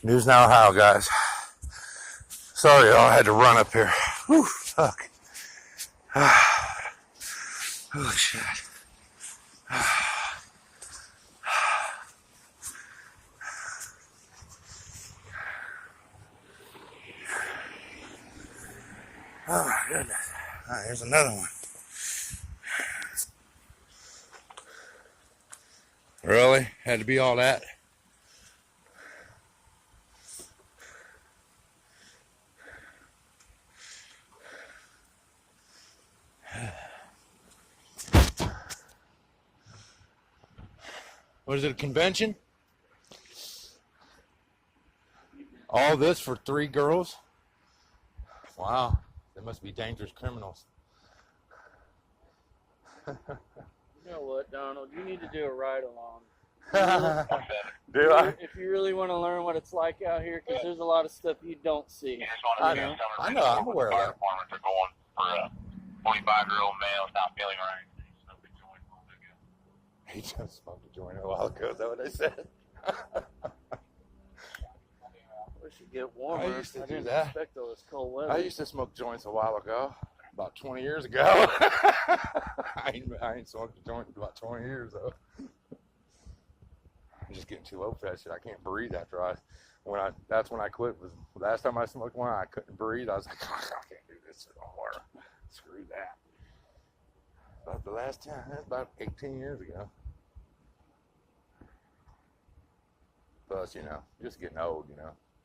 News Now Ohio, guys. Sorry, y'all, I had to run up here. Whew, fuck. Holy shit. Oh my goodness. All right, here's another one. Really? Had to be all that? What is it, a convention? All this for 3 girls? Wow, they must be dangerous criminals. You know what, Donald? You need to do a ride-along. Do I? If you really want to learn what it's like out here, because there's a lot of stuff you don't see. I know, I'm aware of that. Departments are going for a 45-year-old male not feeling right. He just smoked a joint a while ago. Is that what they said? We should get warmer. I used to do didn't that. expect all this cold weather. I used to smoke joints a while ago, about 20 years ago. I ain't smoked a joint in about 20 years though. I'm just getting too old for that shit. I can't breathe after that's when I quit. Was the last time I smoked one, I couldn't breathe. I was like, oh, I can't do this anymore. Screw that. About the last time, that's about 18 years ago. Plus, just getting old,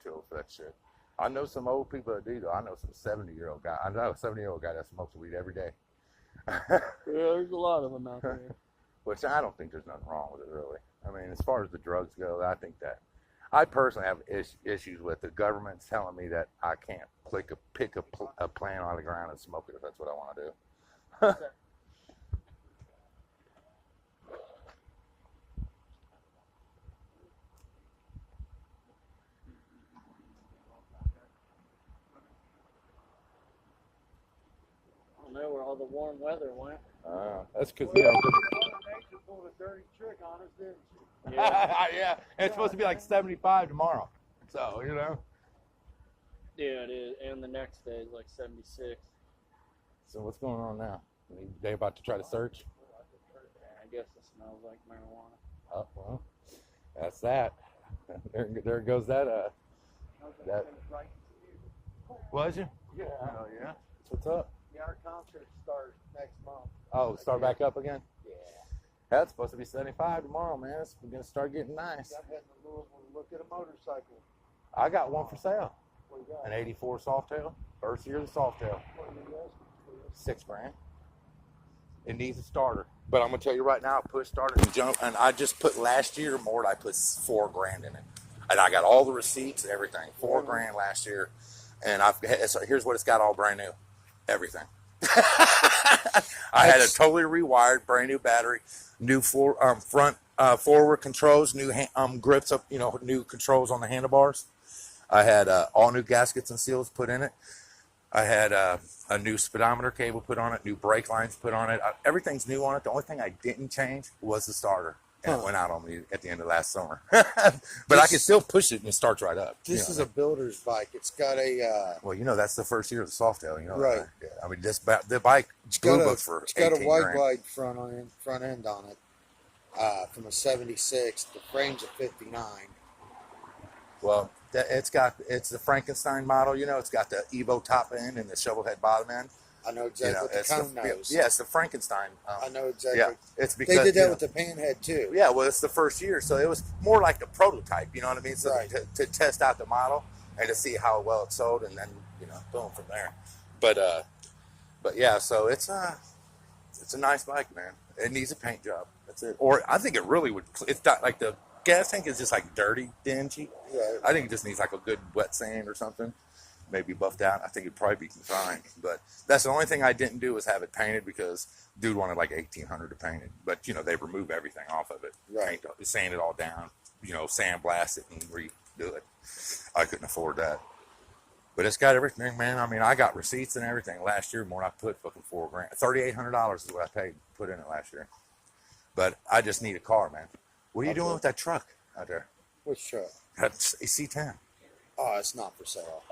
too old for that shit. I know some old people that do, though. I know some 70-year-old guy. I know a 70-year-old guy that smokes weed every day. Yeah, there's a lot of them out there. Which I don't think there's nothing wrong with it, really. I mean, as far as the drugs go, I think that I personally have issues with the government telling me that I can't pick a plant on the ground and smoke it if that's what I want to do. I don't know where all the warm weather went. That's because, Mother Nature pulled a dirty trick on us, didn't she? Yeah, yeah, it's supposed to be like 75 tomorrow. So, yeah, it is. And the next day is like 76. So what's going on now? They about to try to search? I guess it smells like marijuana. Oh, well, that's that. There goes that. That. Was you? Yeah. Oh, yeah. What's up? Yeah, our concert starts next month. Oh, start back up again? Yeah. That's supposed to be 75 tomorrow, man. It's going to start getting nice. I'm heading to Louisville to look at a motorcycle. I got one for sale. What you got? An 84 Softail. First year of the Softail. What are you asking for? $6,000. It needs a starter. But I'm going to tell you right now, I put starter and jump, and I just put last year, Mort, I put $4,000 in it. And I got all the receipts and everything. $4,000 last year. And so here's what it's got all brand new. Everything. I had it totally rewired, brand new battery, new front forward controls, new grips up, new controls on the handlebars. I had all new gaskets and seals put in it. I had a new speedometer cable put on it, new brake lines put on it. Everything's new on it. The only thing I didn't change was the starter. And it went out on me at the end of last summer. But I can still push it and it starts right up. This is a builder's bike. It's got a well, that's the first year of the Softail, right. That. Yeah. I mean, the bike blue book for it's got a wide $18,000. glide front end on it from a 76. The frame's a 59. Well, it's the Frankenstein model. It's got the Evo top end and the shovel head bottom end. I know exactly what the cone nose. Yeah, it's the Frankenstein. I know exactly. Yeah, it's because they did that with the panhead too. Yeah, well, it's the first year, so it was more like the prototype. You know what I mean? So right. to test out the model and to see how well it sold, and then boom from there. But yeah, so it's a nice bike, man. It needs a paint job. That's it. Or I think it really would. It's not like the gas tank is just like dirty, dingy. Right. I think it just needs like a good wet sand or something. Maybe buffed out. I think it'd probably be fine. But that's the only thing I didn't do was have it painted because dude wanted like $1,800 to paint it. But they remove everything off of it, right? Sand it all down, sandblast it and redo it. I couldn't afford that. But it's got everything, man. I mean, I got receipts and everything last year. More than I put fucking $4,000, $3,800 is what I paid to put in it last year. But I just need a car, man. What are you doing with that truck out there? Which truck? That's a C10. Oh, it's not for sale.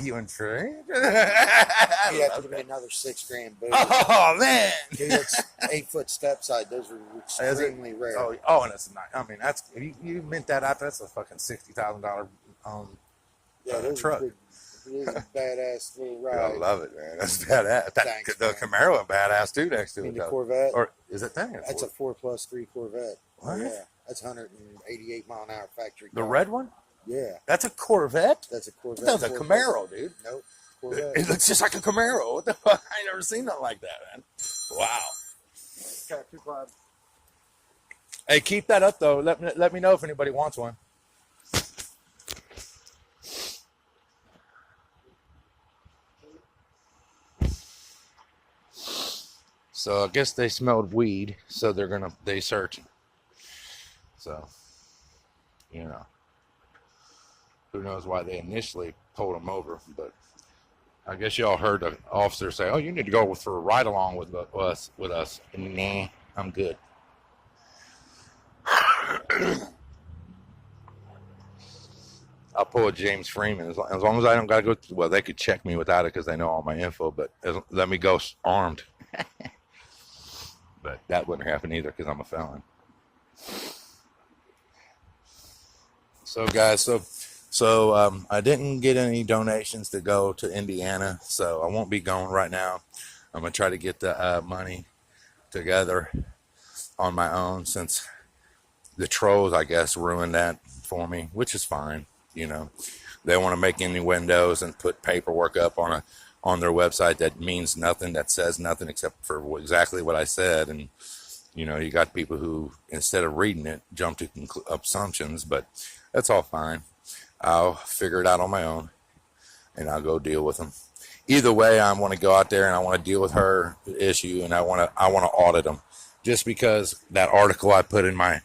You intrigued? You have to give me another $6,000 boost. Oh man, Dude, it's 8-foot step side. Those are extremely rare. and it's not. I mean, that's you mint that out. That's a fucking $60,000 Yeah, those truck. are big. It is a badass little I ride. love it, man. That's badass. Thanks, The man. Camaro, badass too. Next to I mean, it, the though. Corvette. Or is it that? That's a 4+3 Corvette. What? Oh, yeah, that's 188 mile an hour factory. The car. red one? Yeah, That's a Corvette. that's a Corvette. That's a 4+. Camaro, dude. Nope, Corvette. It looks just like a Camaro. What the fuck? I ain't never seen nothing like that, man. Wow. Okay, 2.5. Hey, keep that up though. Let me know if anybody wants one. So I guess they smelled weed, so they searching. So, you know, who knows why they initially pulled him over, but I guess y'all heard the officer say, "Oh, you need to go for a ride along with us." Nah, I'm good. I'll pull a James Freeman as long as I don't gotta go. Well, they could check me without it because they know all my info, but let me go armed. But that wouldn't happen either because I'm a felon. So guys, so I didn't get any donations to go to Indiana, so I won't be going right now. I'm gonna try to get the money together on my own since the trolls, I guess, ruined that for me, which is fine. You know, they want to make innuendos and put paperwork up on their website that means nothing, that says nothing except for exactly what I said. And you know, you got people who, instead of reading it, jump to assumptions, but that's all fine. I'll figure it out on my own, and I'll go deal with them. Either way, I want to go out there and I want to deal with her issue, and I want to audit them. Just because that article I put in my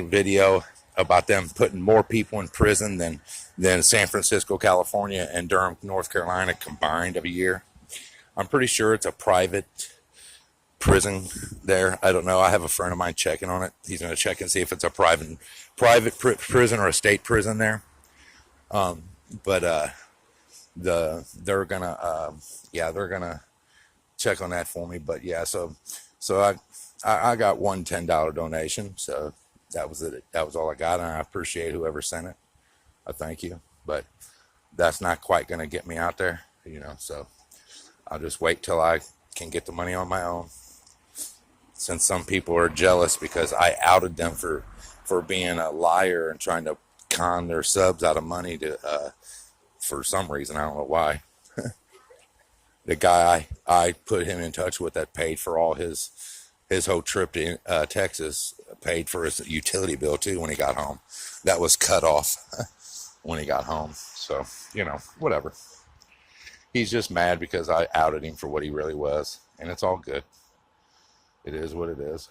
video about them putting more people in prison than San Francisco, California, and Durham, North Carolina combined of a year. I'm pretty sure it's a private prison there. I don't know. I have a friend of mine checking on it. He's going to check and see if it's a private prison or a state prison there. But they're gonna check on that for me. But yeah, so I got one $10 donation. So that was it. That was all I got, and I appreciate whoever sent it. I thank you, but that's not quite gonna get me out there, you know. So I'll just wait till I can get the money on my own. Since some people are jealous because I outed them for being a liar and trying to con their subs out of money to for some reason, I don't know why. The guy I put him in touch with that paid for all his whole trip to Texas, paid for his utility bill too when he got home. That was cut off when he got home. So, you know, whatever. He's just mad because I outed him for what he really was, and it's all good. It is what it is.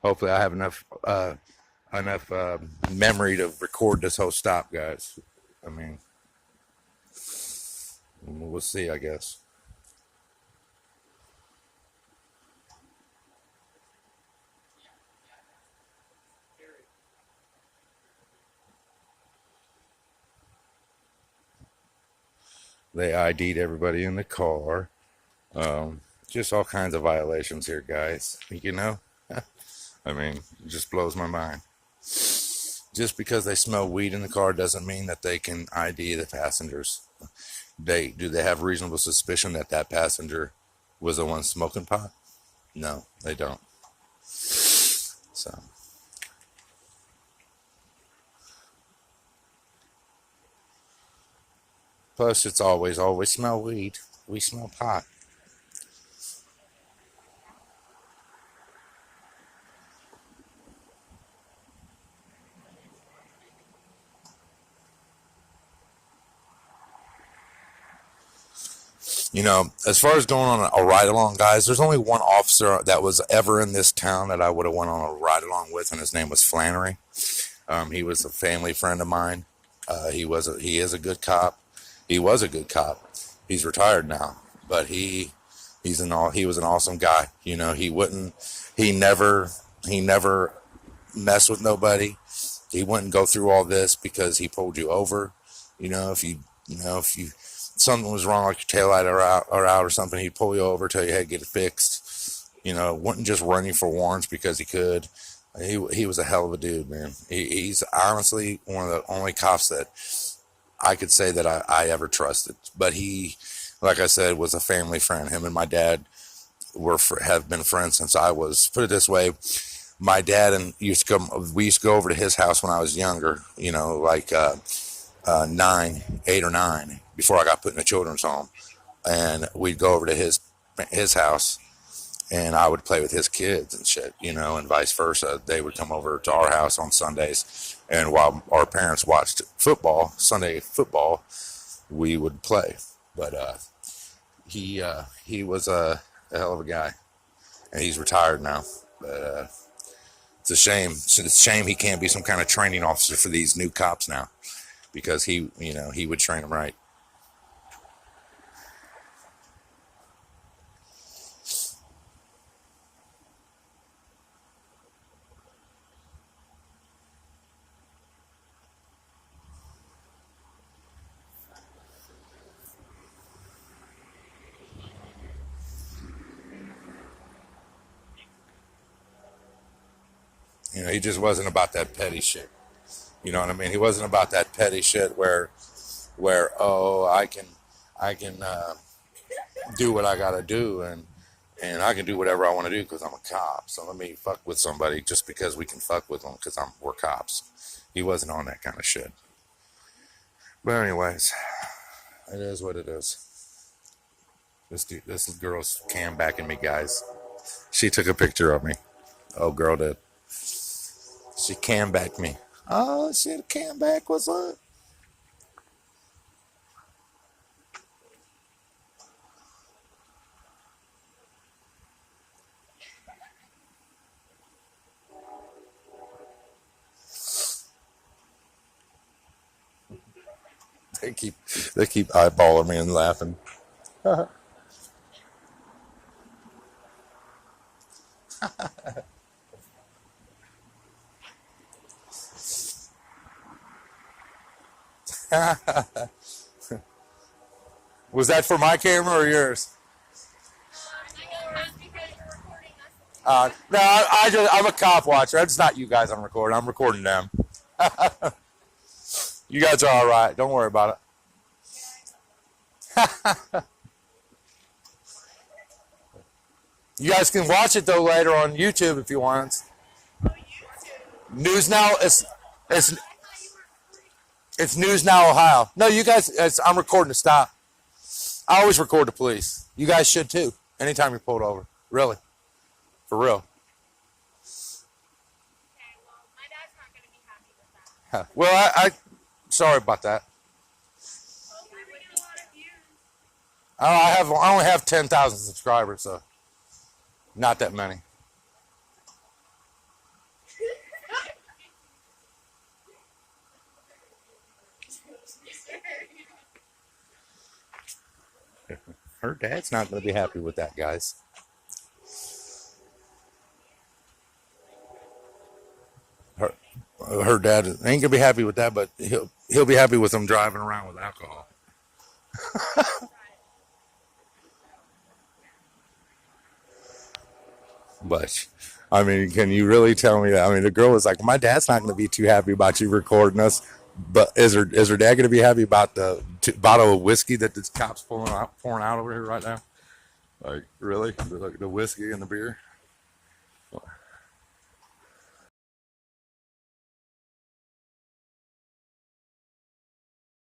Hopefully I have enough memory to record this whole stop, guys. I mean, we'll see, I guess. They ID'd everybody in the car. Just all kinds of violations here, guys. You know? I mean, it just blows my mind. Just because they smell weed in the car doesn't mean that they can ID the passengers. Do they have reasonable suspicion that that passenger was the one smoking pot? No, they don't. So. Plus, it's always smell weed. We smell pot. As far as going on a ride along, guys, there's only one officer that was ever in this town that I would have went on a ride along with, and his name was Flannery. He was a family friend of mine. He is a good cop. He was a good cop. He's retired now, but he was an awesome guy. He never messed with nobody. He wouldn't go through all this because he pulled you over. If you something was wrong, like your taillight or out or something, he'd pull you over, tell you, hey, get it fixed. Wouldn't just run you for warrants because he could. He was a hell of a dude, man. He's honestly one of the only cops that I could say that I ever trusted. But he, like I said, was a family friend. Him and my dad have been friends since I was, put it this way, my dad we used to go over to his house when I was younger, like 8 or 9, before I got put in a children's home. And we'd go over to his house, and I would play with his kids and shit, and vice versa. They would come over to our house on Sundays, and while our parents watched Sunday football, we would play. But he was a hell of a guy, and he's retired now. But it's a shame. It's a shame he can't be some kind of training officer for these new cops now, because he would train them right. He just wasn't about that petty shit. You know what I mean? He wasn't about that petty shit where I can do what I gotta do, and I can do whatever I want to do because I'm a cop. So let me fuck with somebody just because we can fuck with them because we're cops. He wasn't on that kind of shit. But anyways, it is what it is. This girl's cam backing me, guys. She took a picture of me. Oh, girl did. She cam backed me. Oh shit, cam back. What's up? They keep eyeballing me and laughing. Was that for my camera or yours? No, I'm a cop watcher. It's not you guys I'm recording. I'm recording them. You guys are all right. Don't worry about it. You guys can watch it though later on YouTube if you want. News Now. It's News Now Ohio. No, you guys. I'm recording to stop. I always record the police. You guys should too. Anytime you're pulled over. Really. For real. Okay, well, my dad's not going to be happy with that. Well, I sorry about that. Oh, we get a lot of views. I only have 10,000 subscribers, so not that many. Her dad's not going to be happy with that, guys. Her dad ain't going to be happy with that, but he'll be happy with them driving around with alcohol. But I mean, can you really tell me that? I mean, the girl was like, "My dad's not going to be too happy about you recording us." But is her dad going to be happy about the bottle of whiskey that this cop's pouring out over here right now? Like, really? The whiskey and the beer?